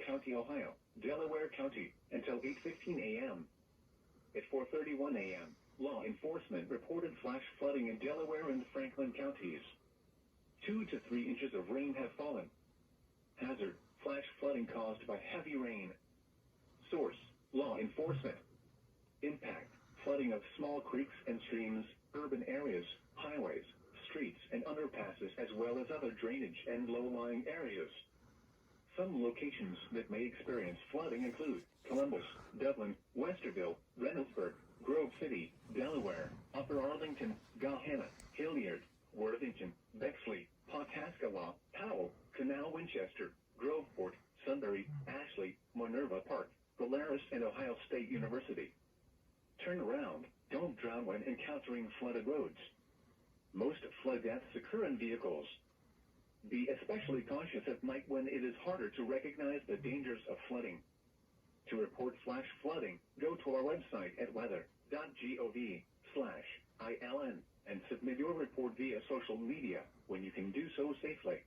County, Ohio, Delaware County, until 8:15 a.m. At 4:31 a.m., law enforcement reported flash flooding in Delaware and Franklin counties. 2 to 3 inches of rain have fallen. Hazard: flash flooding caused by heavy rain. Source: law enforcement. Impact: flooding of small creeks and streams, urban areas, highways, streets and underpasses, as well as other drainage and low-lying areas. Some locations that may experience flooding include Columbus, Dublin, Westerville, Reynoldsburg, Grove City, Delaware, Upper Arlington, Gahanna, Hilliard, Worthington, Bexley, Pawhuska, Powell, Canal Winchester, Groveport, Sunbury, Ashley, Minerva Park, Polaris, and Ohio State University. Turn around. Don't drown when encountering flooded roads. Most flood deaths occur in vehicles. Be especially cautious at night when it is harder to recognize the dangers of flooding. To report flash flooding, go to our website at weather.gov/ILN and submit your report via social media when you can do so safely.